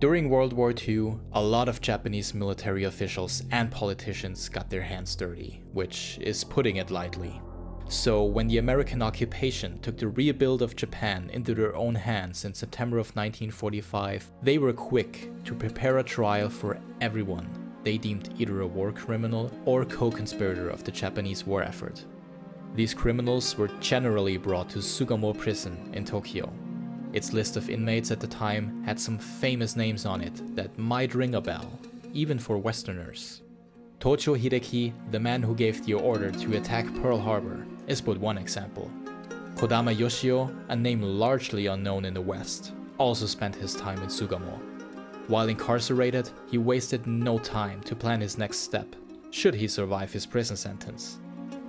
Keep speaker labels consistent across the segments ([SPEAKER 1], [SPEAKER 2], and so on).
[SPEAKER 1] During World War II, a lot of Japanese military officials and politicians got their hands dirty, which is putting it lightly. So when the American occupation took the rebuild of Japan into their own hands in September of 1945, they were quick to prepare a trial for everyone they deemed either a war criminal or co-conspirator of the Japanese war effort. These criminals were generally brought to Sugamo prison in Tokyo. Its list of inmates at the time had some famous names on it that might ring a bell, even for Westerners. Tojo Hideki, the man who gave the order to attack Pearl Harbor, is but one example. Kodama Yoshio, a name largely unknown in the West, also spent his time in Sugamo. While incarcerated, he wasted no time to plan his next step, should he survive his prison sentence.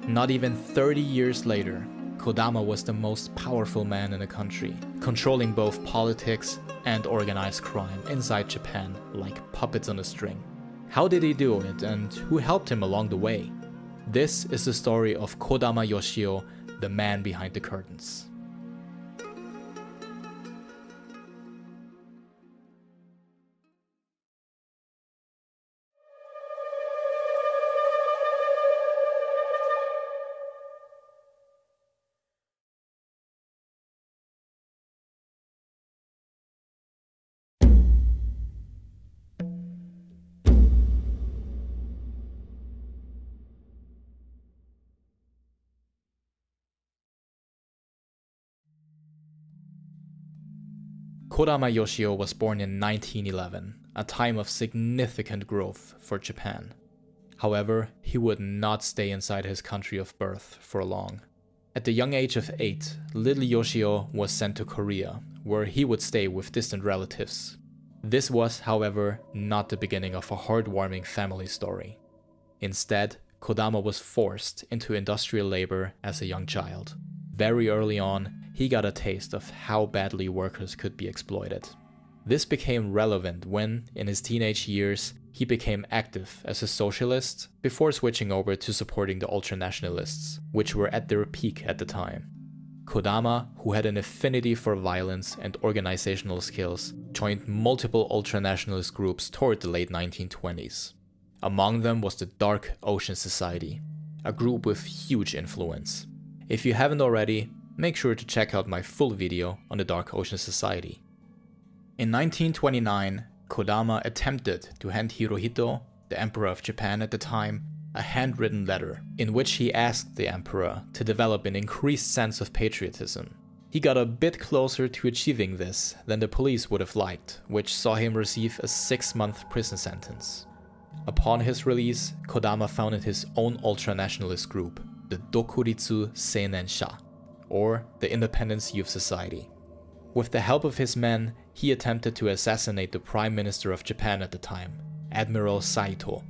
[SPEAKER 1] Not even 30 years later, Kodama was the most powerful man in the country, controlling both politics and organized crime inside Japan like puppets on a string. How did he do it, and who helped him along the way? This is the story of Kodama Yoshio, the man behind the curtains. Kodama Yoshio was born in 1911, a time of significant growth for Japan. However, he would not stay inside his country of birth for long. At the young age of 8, little Yoshio was sent to Korea, where he would stay with distant relatives. This was, however, not the beginning of a heartwarming family story. Instead, Kodama was forced into industrial labor as a young child. Very early on, he got a taste of how badly workers could be exploited. This became relevant when, in his teenage years, he became active as a socialist before switching over to supporting the ultranationalists, which were at their peak at the time. Kodama, who had an affinity for violence and organizational skills, joined multiple ultranationalist groups toward the late 1920s. Among them was the Dark Ocean Society, a group with huge influence. If you haven't already, make sure to check out my full video on the Dark Ocean Society. In 1929, Kodama attempted to hand Hirohito, the Emperor of Japan at the time, a handwritten letter in which he asked the Emperor to develop an increased sense of patriotism. He got a bit closer to achieving this than the police would have liked, which saw him receive a 6-month prison sentence. Upon his release, Kodama founded his own ultranationalist group, the Dokuritsu Seinensha, or the Independence Youth Society. With the help of his men, he attempted to assassinate the Prime Minister of Japan at the time, Admiral Saito.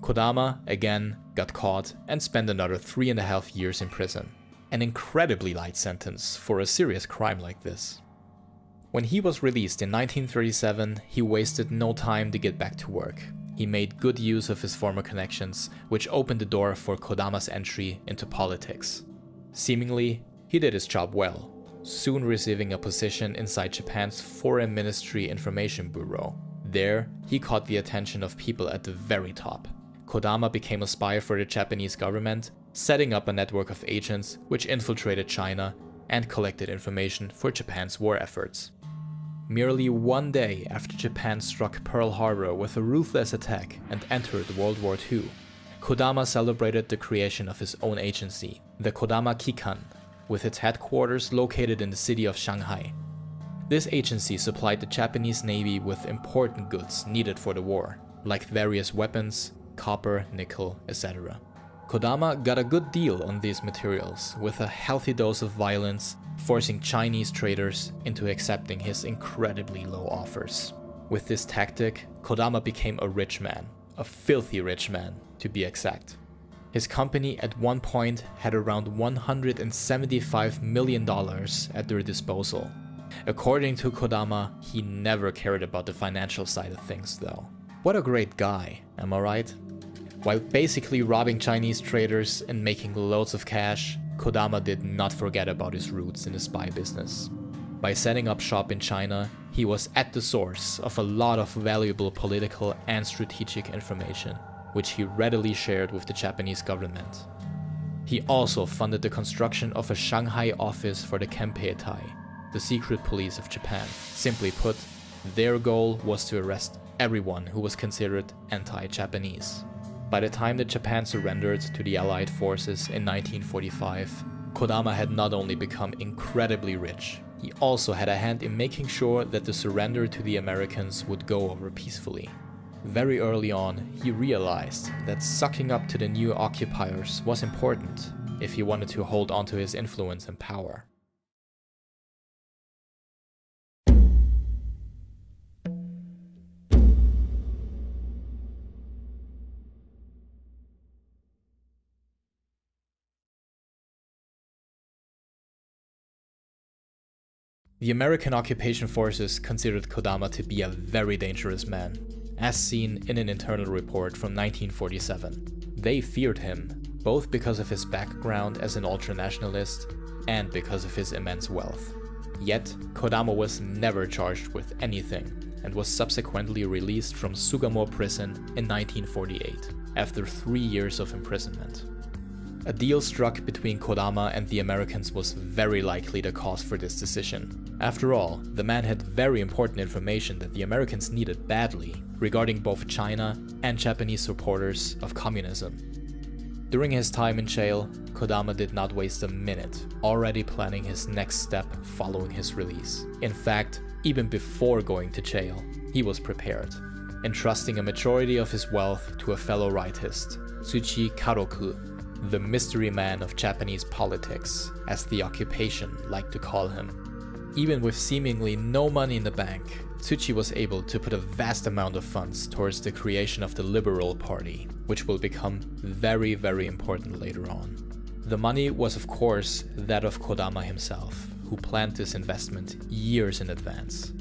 [SPEAKER 1] Kodama, again, got caught and spent another 3.5 years in prison. An incredibly light sentence for a serious crime like this. When he was released in 1937, he wasted no time to get back to work. He made good use of his former connections, which opened the door for Kodama's entry into politics. Seemingly, he did his job well, soon receiving a position inside Japan's Foreign Ministry Information Bureau. There, he caught the attention of people at the very top. Kodama became a spy for the Japanese government, setting up a network of agents which infiltrated China and collected information for Japan's war efforts. Merely one day after Japan struck Pearl Harbor with a ruthless attack and entered World War II, Kodama celebrated the creation of his own agency, the Kodama Kikan, with its headquarters located in the city of Shanghai. This agency supplied the Japanese Navy with important goods needed for the war, like various weapons, copper, nickel, etc. Kodama got a good deal on these materials, with a healthy dose of violence, forcing Chinese traders into accepting his incredibly low offers. With this tactic, Kodama became a rich man, a filthy rich man to be exact. His company at one point had around $175 million at their disposal. According to Kodama, he never cared about the financial side of things though. What a great guy, am I right? While basically robbing Chinese traders and making loads of cash, Kodama did not forget about his roots in the spy business. By setting up shop in China, he He was at the source of a lot of valuable political and strategic information, which he readily shared with the Japanese government. He also funded the construction of a Shanghai office for the Kempeitai, the secret police of Japan. Simply put, their goal was to arrest everyone who was considered anti-Japanese. By the time that Japan surrendered to the Allied forces in 1945, Kodama had not only become incredibly rich, he also had a hand in making sure that the surrender to the Americans would go over peacefully. Very early on, he realized that sucking up to the new occupiers was important if he wanted to hold on to his influence and power. The American occupation forces considered Kodama to be a very dangerous man, as seen in an internal report from 1947. They feared him, both because of his background as an ultranationalist and because of his immense wealth. Yet, Kodama was never charged with anything and was subsequently released from Sugamo prison in 1948, after 3 years of imprisonment. A deal struck between Kodama and the Americans was very likely the cause for this decision. After all, the man had very important information that the Americans needed badly regarding both China and Japanese supporters of communism. During his time in jail, Kodama did not waste a minute, already planning his next step following his release. In fact, even before going to jail, he was prepared, entrusting a majority of his wealth to a fellow rightist, Tsuchi Karoku, the mystery man of Japanese politics, as the occupation liked to call him. Even with seemingly no money in the bank, Tsuchi was able to put a vast amount of funds towards the creation of the Liberal Party, which will become very, very important later on. The money was of course that of Kodama himself, who planned this investment years in advance.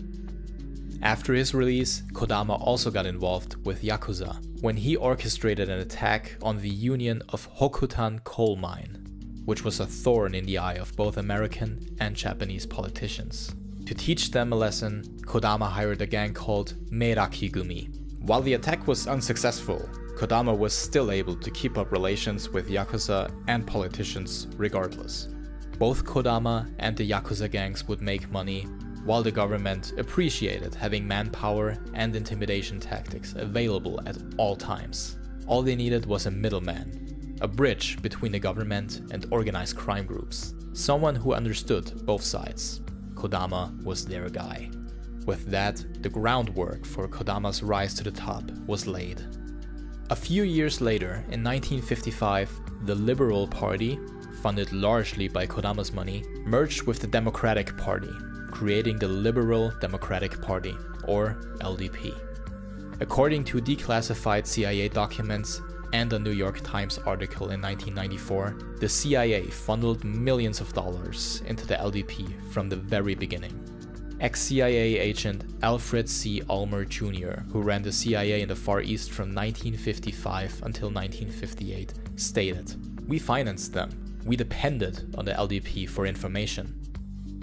[SPEAKER 1] After his release, Kodama also got involved with Yakuza, when he orchestrated an attack on the Union of Hokutan coal mine, which was a thorn in the eye of both American and Japanese politicians. To teach them a lesson, Kodama hired a gang called Meiraki-gumi. While the attack was unsuccessful, Kodama was still able to keep up relations with Yakuza and politicians regardless. Both Kodama and the Yakuza gangs would make money, while the government appreciated having manpower and intimidation tactics available at all times. All they needed was a middleman, a bridge between the government and organized crime groups, someone who understood both sides. Kodama was their guy. With that, the groundwork for Kodama's rise to the top was laid. A few years later, in 1955, the Liberal Party, funded largely by Kodama's money, merged with the Democratic Party, creating the Liberal Democratic Party, or LDP. According to declassified CIA documents and a New York Times article in 1994, the CIA funneled millions of dollars into the LDP from the very beginning. Ex-CIA agent Alfred C. Ulmer Jr., who ran the CIA in the Far East from 1955 until 1958, stated, "We financed them. We depended on the LDP for information."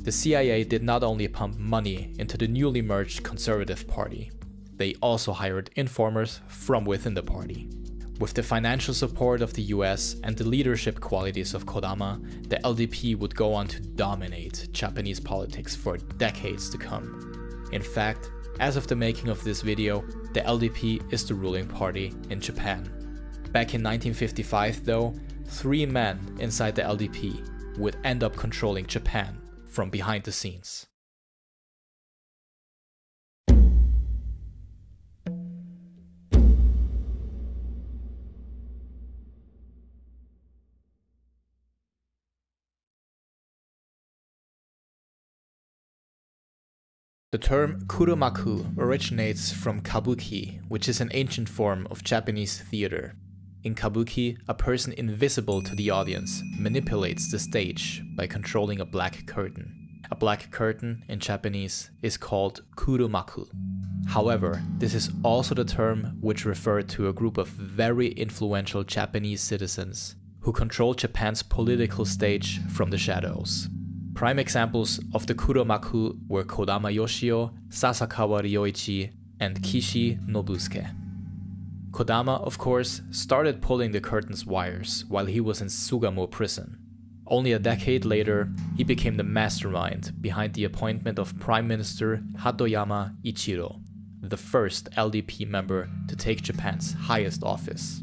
[SPEAKER 1] The CIA did not only pump money into the newly merged Conservative Party, they also hired informers from within the party. With the financial support of the US and the leadership qualities of Kodama, the LDP would go on to dominate Japanese politics for decades to come. In fact, as of the making of this video, the LDP is the ruling party in Japan. Back in 1955 though, 3 men inside the LDP would end up controlling Japan from behind the scenes. The term Kuromaku originates from kabuki, which is an ancient form of Japanese theater. In kabuki, a person invisible to the audience manipulates the stage by controlling a black curtain. A black curtain, in Japanese, is called kuromaku. However, this is also the term which referred to a group of very influential Japanese citizens who controlled Japan's political stage from the shadows. Prime examples of the Kuromaku were Kodama Yoshio, Sasakawa Ryoichi, and Kishi Nobusuke. Kodama, of course, started pulling the curtain's wires while he was in Sugamo prison. Only a decade later, he became the mastermind behind the appointment of Prime Minister Hatoyama Ichiro, the first LDP member to take Japan's highest office.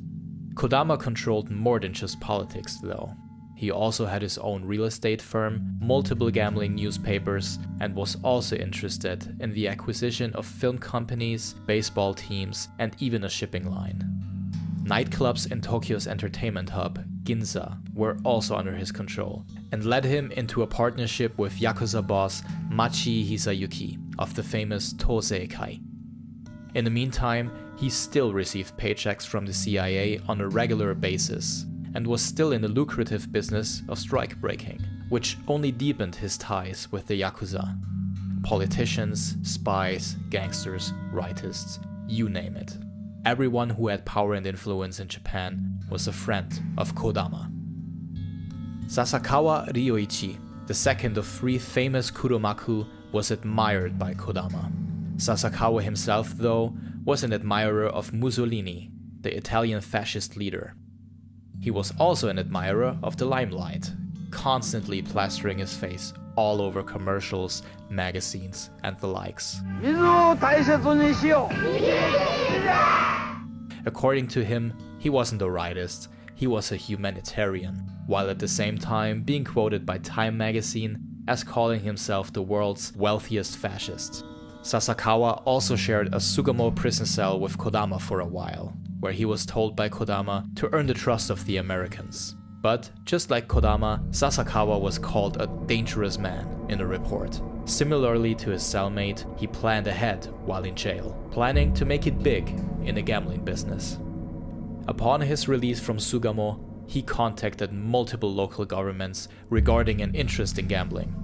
[SPEAKER 1] Kodama controlled more than just politics, though. He also had his own real estate firm, multiple gambling newspapers, and was also interested in the acquisition of film companies, baseball teams, and even a shipping line. Nightclubs in Tokyo's entertainment hub, Ginza, were also under his control, and led him into a partnership with Yakuza boss Machi Hisayuki of the famous Tosei-kai. In the meantime, he still received paychecks from the CIA on a regular basis, and was still in the lucrative business of strike breaking, which only deepened his ties with the Yakuza. Politicians, spies, gangsters, rightists, you name it. Everyone who had power and influence in Japan was a friend of Kodama. Sasakawa Ryoichi, the second of three famous Kuromaku, was admired by Kodama. Sasakawa himself, though, was an admirer of Mussolini, the Italian fascist leader. He was also an admirer of the limelight, constantly plastering his face all over commercials, magazines, and the likes. According to him, he wasn't a rightist, he was a humanitarian, while at the same time being quoted by Time magazine as calling himself the world's wealthiest fascist. Sasakawa also shared a Sugamo prison cell with Kodama for a while, where he was told by Kodama to earn the trust of the Americans. But, just like Kodama, Sasakawa was called a dangerous man in a report. Similarly to his cellmate, he planned ahead while in jail, planning to make it big in the gambling business. Upon his release from Sugamo, he contacted multiple local governments regarding an interest in gambling.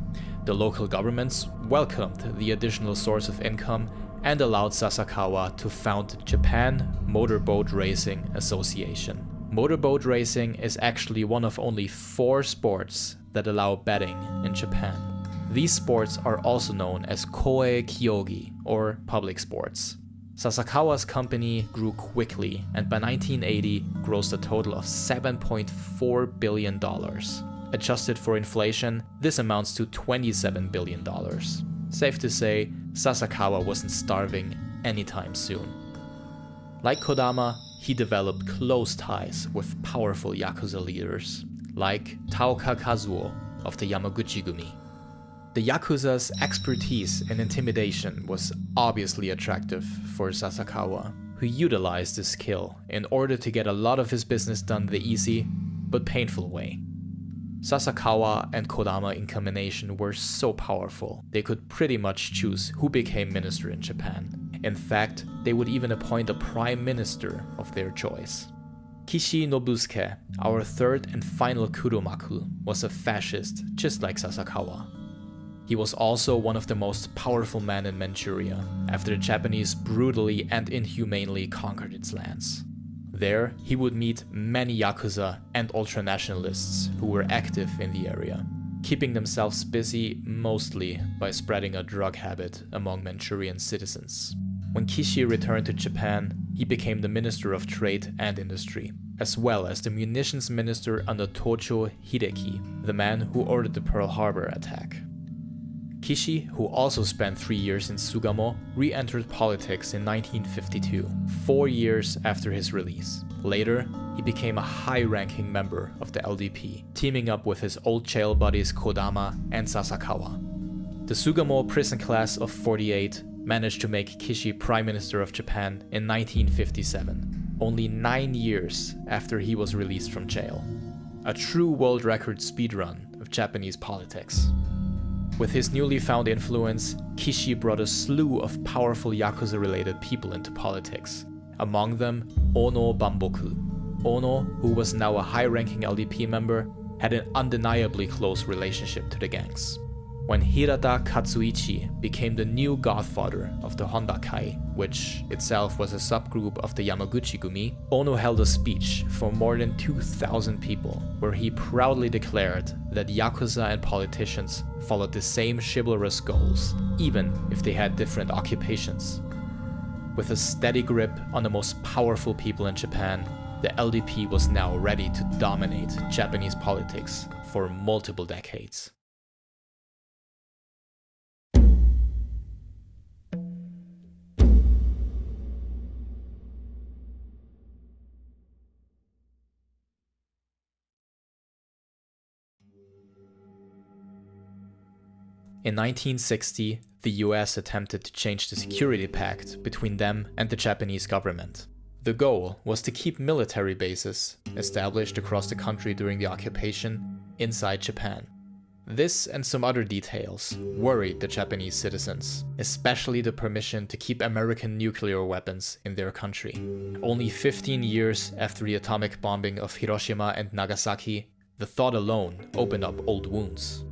[SPEAKER 1] The local governments welcomed the additional source of income and allowed Sasakawa to found Japan Motorboat Racing Association. Motorboat racing is actually one of only 4 sports that allow betting in Japan. These sports are also known as koe kyogi, or public sports. Sasakawa's company grew quickly and by 1980 grossed a total of $7.4 billion. Adjusted for inflation, this amounts to $27 billion. Safe to say, Sasakawa wasn't starving anytime soon. Like Kodama, he developed close ties with powerful Yakuza leaders, like Taoka Kazuo of the Yamaguchi-gumi. The Yakuza's expertise in intimidation was obviously attractive for Sasakawa, who utilized this skill in order to get a lot of his business done the easy, but painful way. Sasakawa and Kodama in combination were so powerful, they could pretty much choose who became minister in Japan. In fact, they would even appoint a prime minister of their choice. Kishi Nobusuke, our third and final Kuromaku, was a fascist just like Sasakawa. He was also one of the most powerful men in Manchuria, after the Japanese brutally and inhumanely conquered its lands. There, he would meet many Yakuza and ultranationalists who were active in the area, keeping themselves busy mostly by spreading a drug habit among Manchurian citizens. When Kishi returned to Japan, he became the Minister of Trade and Industry, as well as the munitions minister under Tojo Hideki, the man who ordered the Pearl Harbor attack. Kishi, who also spent 3 years in Sugamo, re-entered politics in 1952, 4 years after his release. Later, he became a high-ranking member of the LDP, teaming up with his old jail buddies Kodama and Sasakawa. The Sugamo prison class of 48 managed to make Kishi Prime Minister of Japan in 1957, only 9 years after he was released from jail. A true world record speedrun of Japanese politics. With his newly found influence, Kishi brought a slew of powerful Yakuza-related people into politics, among them Ono Bamboku. Ono, who was now a high-ranking LDP member, had an undeniably close relationship to the gangs. when Hirata Katsuichi became the new godfather of the Hondakai, which itself was a subgroup of the Yamaguchi-gumi, Ono held a speech for more than 2,000 people where he proudly declared that Yakuza and politicians followed the same chivalrous goals, even if they had different occupations. With a steady grip on the most powerful people in Japan, the LDP was now ready to dominate Japanese politics for multiple decades. In 1960, the US attempted to change the security pact between them and the Japanese government. The goal was to keep military bases, established across the country during the occupation, inside Japan. This and some other details worried the Japanese citizens, especially the permission to keep American nuclear weapons in their country. Only 15 years after the atomic bombing of Hiroshima and Nagasaki, the thought alone opened up old wounds.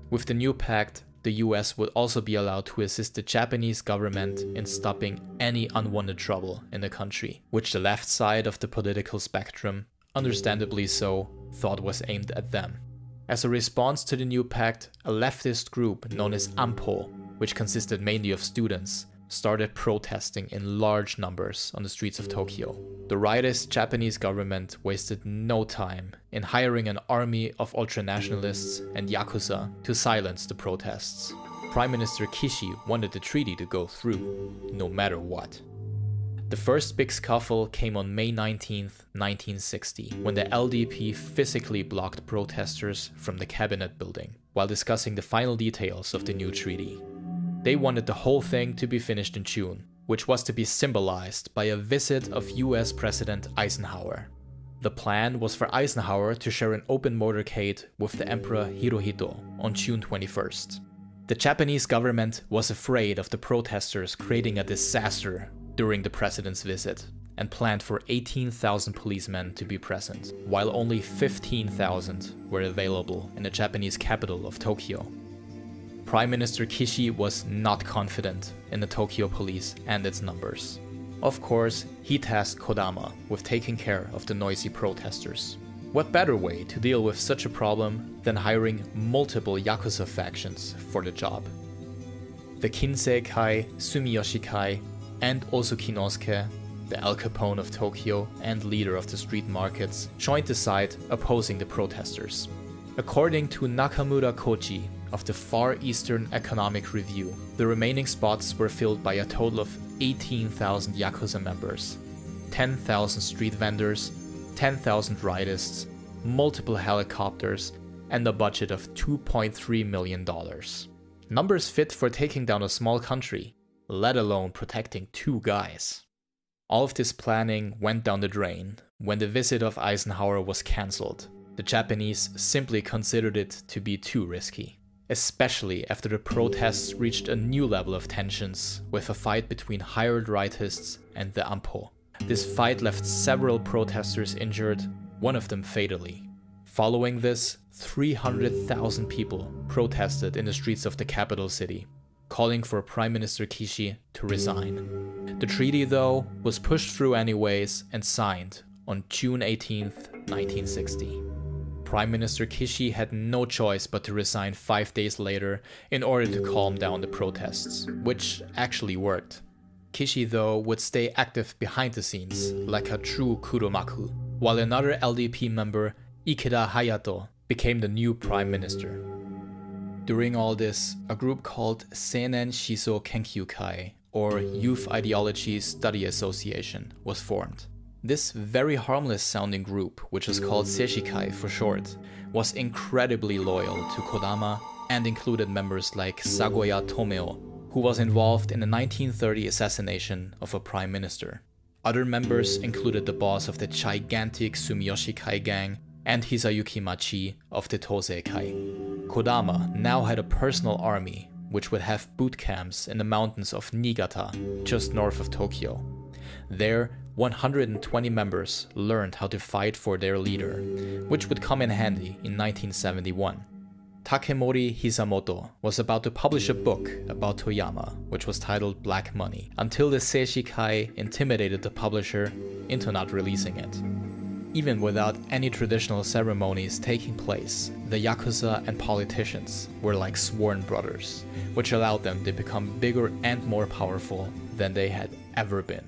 [SPEAKER 1] With the new pact, the US would also be allowed to assist the Japanese government in stopping any unwanted trouble in the country, which the left side of the political spectrum, understandably so, thought was aimed at them. As a response to the new pact, a leftist group known as Anpo, which consisted mainly of students, started protesting in large numbers on the streets of Tokyo. The rightist Japanese government wasted no time in hiring an army of ultranationalists and Yakuza to silence the protests. Prime Minister Kishi wanted the treaty to go through, no matter what. The first big scuffle came on May 19, 1960, when the LDP physically blocked protesters from the cabinet building while discussing the final details of the new treaty. They wanted the whole thing to be finished in June, which was to be symbolized by a visit of US President Eisenhower. The plan was for Eisenhower to share an open motorcade with the Emperor Hirohito on June 21st. The Japanese government was afraid of the protesters creating a disaster during the president's visit and planned for 18,000 policemen to be present, while only 15,000 were available in the Japanese capital of Tokyo. Prime Minister Kishi was not confident in the Tokyo police and its numbers. Of course, he tasked Kodama with taking care of the noisy protesters. What better way to deal with such a problem than hiring multiple Yakuza factions for the job? The Kinsei-kai, Sumiyoshi-kai, and Ozuki-no-suke, the Al Capone of Tokyo and leader of the street markets, joined the side opposing the protesters. According to Nakamura Koji of the Far Eastern Economic Review, the remaining spots were filled by a total of 18,000 Yakuza members, 10,000 street vendors, 10,000 rightists, multiple helicopters, and a budget of $2.3 million. Numbers fit for taking down a small country, let alone protecting two guys. All of this planning went down the drain when the visit of Eisenhower was cancelled. The Japanese simply considered it to be too risky, especially after the protests reached a new level of tensions with a fight between hired rightists and the Anpo. This fight left several protesters injured, one of them fatally. Following this, 300,000 people protested in the streets of the capital city, calling for Prime Minister Kishi to resign. The treaty, though, was pushed through anyways and signed on June 18, 1960. Prime Minister Kishi had no choice but to resign 5 days later in order to calm down the protests, which actually worked. Kishi, though, would stay active behind the scenes, like a true Kuromaku, while another LDP member, Ikeda Hayato, became the new Prime Minister. During all this, a group called Seinen Shiso Kenkyukai, or Youth Ideologies Study Association, was formed. This very harmless sounding group, which was called Seishikai for short, was incredibly loyal to Kodama and included members like Sagoya Tomeo, who was involved in the 1930 assassination of a prime minister. Other members included the boss of the gigantic Sumiyoshi Kai gang and Hisayuki Machi of the Tosei Kai. Kodama now had a personal army, which would have boot camps in the mountains of Niigata, just north of Tokyo. There, 120 members learned how to fight for their leader, which would come in handy in 1971. Takemori Hisamoto was about to publish a book about Toyama, which was titled Black Money, until the Seishikai intimidated the publisher into not releasing it. Even without any traditional ceremonies taking place, the Yakuza and politicians were like sworn brothers, which allowed them to become bigger and more powerful than they had ever been.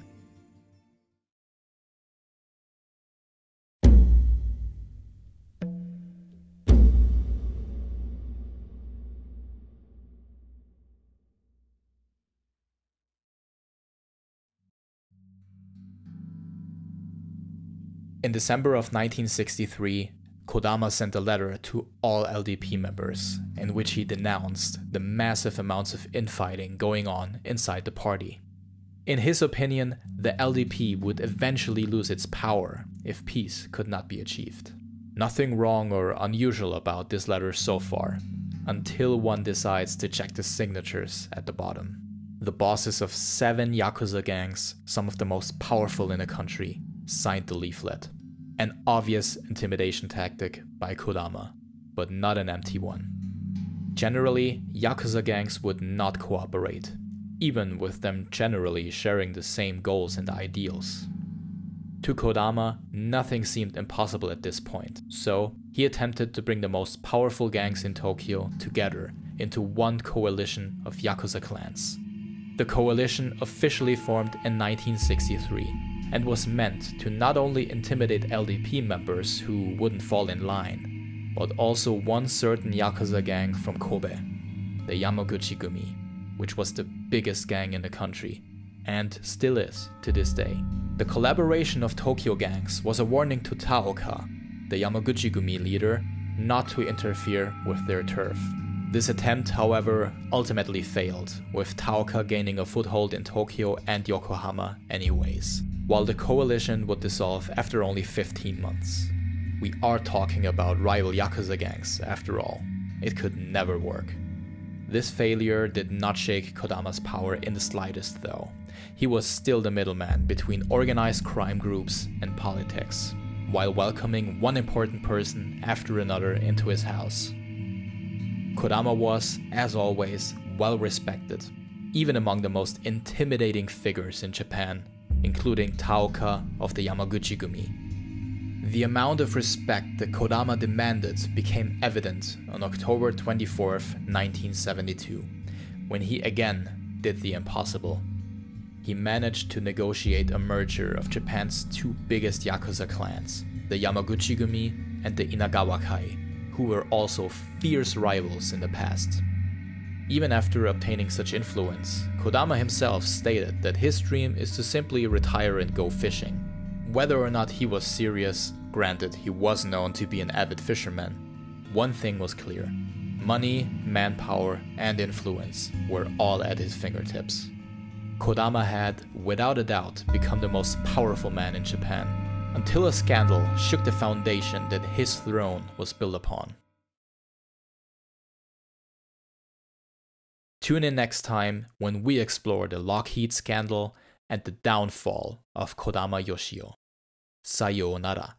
[SPEAKER 1] In December of 1963, Kodama sent a letter to all LDP members in which he denounced the massive amounts of infighting going on inside the party. In his opinion, the LDP would eventually lose its power if peace could not be achieved. Nothing wrong or unusual about this letter so far, until one decides to check the signatures at the bottom. The bosses of 7 Yakuza gangs, some of the most powerful in the country, signed the leaflet. An obvious intimidation tactic by Kodama, but not an empty one. Generally, Yakuza gangs would not cooperate, even with them generally sharing the same goals and ideals. To Kodama, nothing seemed impossible at this point, so he attempted to bring the most powerful gangs in Tokyo together into one coalition of Yakuza clans. The coalition officially formed in 1963 and was meant to not only intimidate LDP members who wouldn't fall in line, but also one certain Yakuza gang from Kobe, the Yamaguchi-gumi, which was the biggest gang in the country, and still is to this day. The collaboration of Tokyo gangs was a warning to Taoka, the Yamaguchi-gumi leader, not to interfere with their turf. This attempt, however, ultimately failed, with Taoka gaining a foothold in Tokyo and Yokohama anyways, while the coalition would dissolve after only 15 months. We are talking about rival Yakuza gangs, after all. It could never work. This failure did not shake Kodama's power in the slightest though. He was still the middleman between organized crime groups and politics, while welcoming one important person after another into his house. Kodama was, as always, well respected, even among the most intimidating figures in Japan, including Taoka of the Yamaguchi-gumi. The amount of respect that Kodama demanded became evident on October 24, 1972, when he again did the impossible. He managed to negotiate a merger of Japan's 2 biggest Yakuza clans, the Yamaguchi-gumi and the Inagawa-kai, who were also fierce rivals in the past. Even after obtaining such influence, Kodama himself stated that his dream is to simply retire and go fishing. Whether or not he was serious, granted he was known to be an avid fisherman, one thing was clear: money, manpower, and influence were all at his fingertips. Kodama had, without a doubt, become the most powerful man in Japan, until a scandal shook the foundation that his throne was built upon. Tune in next time when we explore the Lockheed scandal and the downfall of Kodama Yoshio. Sayonara.